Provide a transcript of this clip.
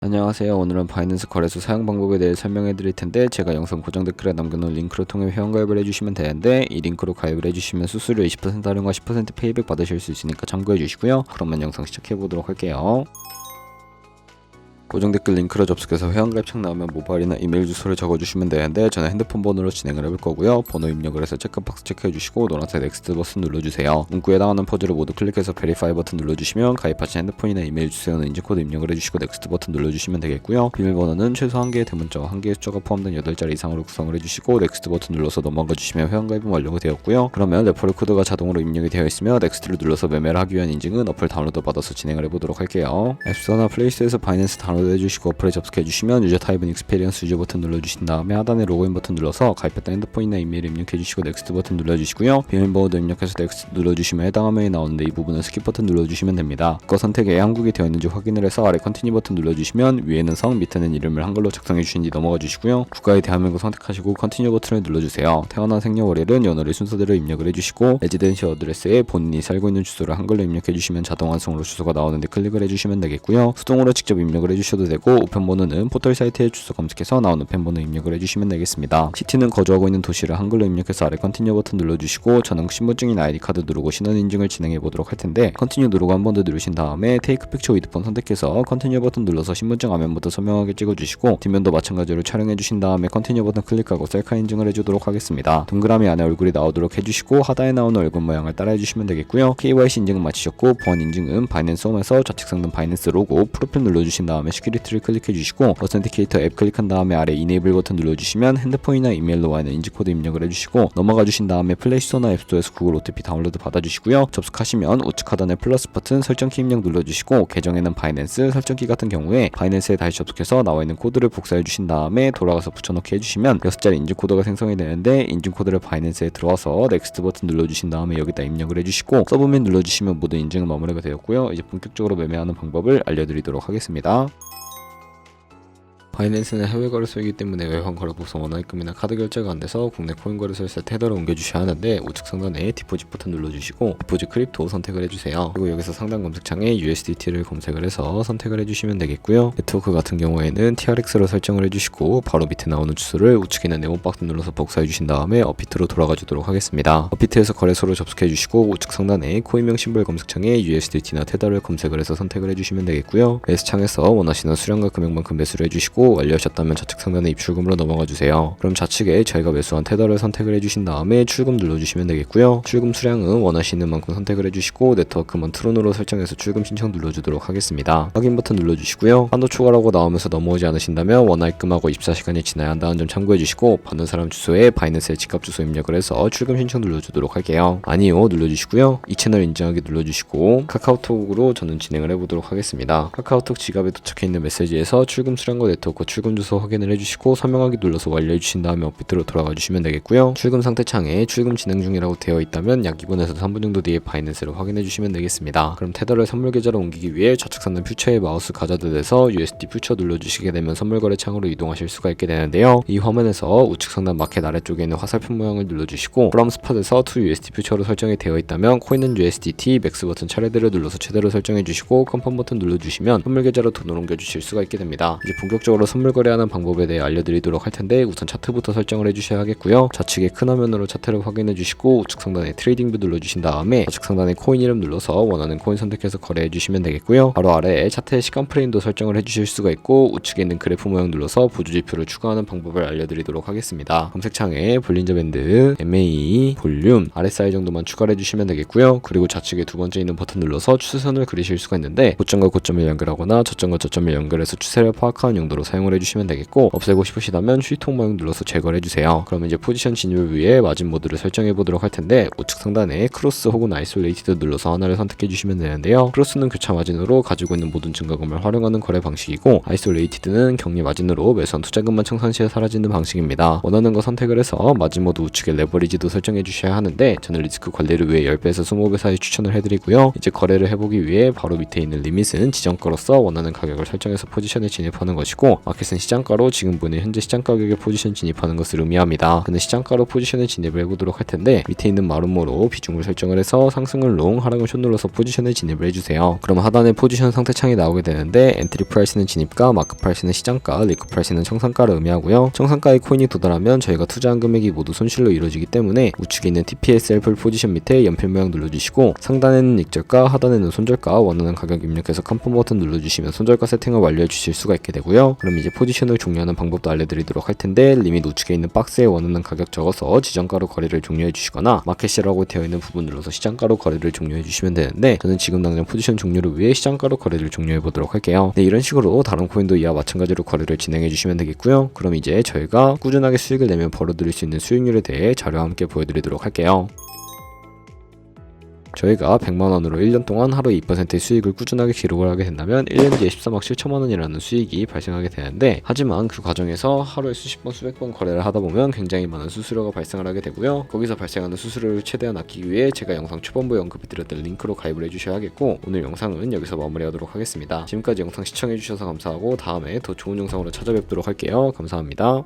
안녕하세요. 오늘은 바이낸스 거래소 사용 방법에 대해 설명해 드릴 텐데, 제가 영상 고정 댓글에 남겨놓은 링크를 통해 회원가입을 해주시면 되는데, 이 링크로 가입을 해주시면 수수료 20% 할인과 10% 페이백 받으실 수 있으니까 참고해 주시고요. 그러면 영상 시작해 보도록 할게요. 고정 댓글 링크로 접속해서 회원가입 창 나오면 모바일이나 이메일 주소를 적어주시면 되는데, 저는 핸드폰 번호로 진행을 해볼 거고요. 번호 입력을 해서 체크박스 체크해주시고 노란색 넥스트 버튼 눌러주세요. 문구에 해당하는 포즈를 모두 클릭해서 베리파이 버튼 눌러주시면 가입하신 핸드폰이나 이메일 주소는 인증코드 입력을 해주시고 넥스트 버튼 눌러주시면 되겠고요. 비밀번호는 최소 1개의 대문자와 1개의 숫자가 포함된 8자리 이상으로 구성을 해주시고 넥스트 버튼 눌러서 넘어가 주시면 회원가입은 완료가 되었고요. 그러면 레퍼럴 코드가 자동으로 입력이 되어 있으며 넥스트를 눌러서 매매를 하기 위한 인증은 어플 다운로드 받아서 진행을 해보도록 할게요. 앱스토어나 플레이스토어에서 바이낸스 다운로드 해주시고 어플에 접속해주시면 유저 타입은 익스페리언스 유저 버튼 눌러주신 다음에 하단에 로그인 버튼 눌러서 가입했던 핸드폰이나 이메일 입력해주시고 넥스트 버튼 눌러주시고요. 비밀번호도 입력해서 넥스트 눌러주시면 해당 화면이 나오는데, 이 부분은 스킵 버튼 눌러주시면 됩니다. 국가 선택에 한국이 되어 있는지 확인을 해서 아래 컨티뉴 버튼 눌러주시면 위에는 성, 밑에는 이름을 한글로 작성해 주신 뒤 넘어가 주시고요. 국가의 대한민국 선택하시고 컨티뉴 버튼을 눌러주세요. 태어난 생년월일은 연월일 순서대로 입력을 해주시고 레지던시 어드레스에 본인이 살고 있는 주소를 한글로 입력해 주시면 자동 완성으로 주소가 나오는데 클릭을 해주시면 되겠고요. 수동으로 직접 입력을 해주셔도 되고, 우편번호는 포털 사이트의 주소 검색해서 나오는 우편번호 입력을 해주시면 되겠습니다. 시티는 거주하고 있는 도시를 한글로 입력해서 아래 컨티뉴 버튼 눌러주시고, 저는 신분증이나 아이디카드 누르고 신원 인증을 진행해 보도록 할 텐데, 컨티뉴 누르고 한 번 더 누르신 다음에 테이크 픽처 위드 폰 선택해서 컨티뉴 버튼 눌러서 신분증 화면부터 선명하게 찍어주시고, 뒷면도 마찬가지로 촬영해 주신 다음에 컨티뉴 버튼 클릭하고 셀카 인증을 해주도록 하겠습니다. 동그라미 안에 얼굴이 나오도록 해주시고 하단에 나오는 얼굴 모양을 따라해 주시면 되겠고요. KYC 인증은 마치셨고, 보안 인증은 바이낸스 홈에서 좌측 상단 바이낸스 로고 프로필 눌러주신 다음에 시큐리티를 클릭해 주시고, 어센티케이터 앱 클릭한 다음에 아래 이네이블 버튼 눌러주시면 핸드폰이나 이메일로 와 있는 인증코드 입력을 해주시고, 넘어가 주신 다음에 플레이스토어나 앱스토어에서 구글 OTP 다운로드 받아주시고요. 접속하시면 우측 하단에 플러스 버튼 설정키 입력 눌러주시고, 계정에는 바이낸스, 설정키 같은 경우에 바이낸스에 다시 접속해서 나와 있는 코드를 복사해 주신 다음에 돌아가서 붙여넣기 해주시면 6자리 인증코드가 생성이 되는데, 인증코드를 바이낸스에 들어와서 넥스트 버튼 눌러주신 다음에 여기다 입력을 해주시고 서브밋 눌러주시면 모든 인증은 마무리가 되었고요. 이제 본격적으로 매매하는 방법을 알려드리도록 하겠습니다. 바이낸스는 해외 거래소이기 때문에 외환 거래 보상 원화입금이나 카드 결제가 안 돼서 국내 코인 거래소에서 테더를 옮겨주셔야 하는데, 우측 상단에 디포짓 버튼 눌러주시고 디포짓 크립토 선택을 해주세요. 그리고 여기서 상단 검색창에 USDT를 검색을 해서 선택을 해주시면 되겠고요. 네트워크 같은 경우에는 TRX로 설정을 해주시고, 바로 밑에 나오는 주소를 우측에 있는 네모 박스 눌러서 복사해 주신 다음에 업비트로 돌아가 주도록 하겠습니다. 업비트에서 거래소로 접속해 주시고, 우측 상단에 코인명 심볼 검색창에 USDT나 테더를 검색을 해서 선택을 해주시면 되겠고요. 매수창에서 원하시는 수량과 금액만큼 매수를 해주시고, 완료하셨다면 좌측 상단에 입출금으로 넘어가 주세요. 그럼 좌측에 저희가 매수한 테더를 선택을 해주신 다음에 출금 눌러주시면 되겠고요. 출금 수량은 원하시는 만큼 선택을 해주시고, 네트워크만 트론으로 설정해서 출금 신청 눌러주도록 하겠습니다. 확인 버튼 눌러주시고요. 한도 초과라고 나오면서 넘어오지 않으신다면 원화 입금하고 24시간이 지나야 한다는 점 참고해주시고, 받는 사람 주소에 바이낸스의 직접 주소 입력을 해서 출금 신청 눌러주도록 할게요. 아니요 눌러주시고요. 이 채널 인증하기 눌러주시고, 카카오톡으로 저는 진행을 해보도록 하겠습니다. 카카오톡 지갑에 도착해 있는 메시지에서 출금 수량과 네트워크 출금 주소 확인을 해주시고, 설명하기 눌러서 완료해 주신 다음에 업비트로 돌아가 주시면 되겠고요. 출금 상태 창에 출금 진행 중이라고 되어 있다면 약 2분에서 3분 정도 뒤에 바이낸스를 확인해 주시면 되겠습니다. 그럼 테더를 선물 계좌로 옮기기 위해 좌측 상단 퓨처에 마우스 가져다대서 USD 퓨처 눌러주시게 되면 선물 거래 창으로 이동하실 수가 있게 되는데요. 이 화면에서 우측 상단 마켓 아래쪽에 있는 화살표 모양을 눌러주시고, from spot에서 to USD 퓨처로 설정이 되어 있다면 코인은 USDT, 맥스 버튼 차례대로 눌러서 최대로 설정해 주시고, 컨펌 버튼 눌러주시면 선물 계좌로 돈을 옮겨 주실 수가 있게 됩니다. 이제 본격적으로 선물 거래하는 방법에 대해 알려드리도록 할 텐데, 우선 차트부터 설정을 해주셔야겠고요. 좌측에 큰 화면으로 차트를 확인해 주시고, 우측 상단에 트레이딩 뷰 눌러주신 다음에 좌측 상단에 코인 이름 눌러서 원하는 코인 선택해서 거래해 주시면 되겠고요. 바로 아래에 차트의 시간 프레임도 설정을 해주실 수가 있고, 우측에 있는 그래프 모양 눌러서 보조 지표를 추가하는 방법을 알려드리도록 하겠습니다. 검색창에 볼린저 밴드, MA, 볼륨, RSI 정도만 추가를 해주시면 되겠고요. 그리고 좌측에 두 번째 있는 버튼 눌러서 추세선을 그리실 수가 있는데, 고점과 고점을 연결하거나 저점과 저점을 연결해서 추세를 파악하는 용도로 사용을 해주시면 되겠고, 없애고 싶으시다면 휴통 모양 눌러서 제거를 해주세요. 그러면 이제 포지션 진입을 위해 마진 모드를 설정해 보도록 할 텐데, 우측 상단에 크로스 혹은 아이솔레이티드 눌러서 하나를 선택해 주시면 되는데요. 크로스는 교차 마진으로 가지고 있는 모든 증가금을 활용하는 거래 방식이고, 아이솔레이티드는 격리 마진으로 매수한 투자금만 청산 시에 사라지는 방식입니다. 원하는 거 선택을 해서 마진 모드 우측에 레버리지도 설정해 주셔야 하는데, 저는 리스크 관리를 위해 10배에서 20배 사이 추천을 해드리고요. 이제 거래를 해보기 위해 바로 밑에 있는 리밋은 지정가로서 원하는 가격을 설정해서 포지션에 진입하는 것이고, 마켓은 시장가로 지금 보는 현재 시장 가격에 포지션 진입하는 것을 의미합니다. 근데 시장가로 포지션을 진입을 해보도록 할 텐데 밑에 있는 마름모로 비중을 설정을 해서 상승을 롱, 하락을 숏 눌러서 포지션을 진입을 해주세요. 그럼 하단에 포지션 상태 창이 나오게 되는데 엔트리 프라이스는 진입가, 마크 프라이스는 시장가, 리커 프라이스는 청산가를 의미하고요. 청산가의 코인이 도달하면 저희가 투자한 금액이 모두 손실로 이루어지기 때문에 우측에 있는 TPSL 풀 포지션 밑에 연필 모양 눌러주시고 상단에는 익절가, 하단에는 손절가, 원하는 가격 입력해서 컨펌 버튼 눌러주시면 손절가 세팅을 완료해 주실 수가 있게 되고요. 그럼 이제 포지션을 종료하는 방법도 알려드리도록 할 텐데 리밋 우측에 있는 박스에 원하는 가격 적어서 지정가로 거래를 종료해 주시거나 마켓이라고 되어 있는 부분 눌러서 시장가로 거래를 종료해 주시면 되는데 저는 지금 당장 포지션 종료를 위해 시장가로 거래를 종료해 보도록 할게요. 네, 이런 식으로 다른 코인도 이와 마찬가지로 거래를 진행해 주시면 되겠고요. 그럼 이제 저희가 꾸준하게 수익을 내면 벌어들일 수 있는 수익률에 대해 자료와 함께 보여드리도록 할게요. 저희가 100만원으로 1년 동안 하루 2%의 수익을 꾸준하게 기록을 하게 된다면 1년 뒤에 13억 7천만원이라는 수익이 발생하게 되는데 하지만 그 과정에서 하루에 수십 번 수백 번 거래를 하다 보면 굉장히 많은 수수료가 발생을 하게 되고요. 거기서 발생하는 수수료를 최대한 아끼기 위해 제가 영상 초반부에 언급해드렸던 링크로 가입을 해주셔야겠고 오늘 영상은 여기서 마무리하도록 하겠습니다. 지금까지 영상 시청해주셔서 감사하고 다음에 더 좋은 영상으로 찾아뵙도록 할게요. 감사합니다.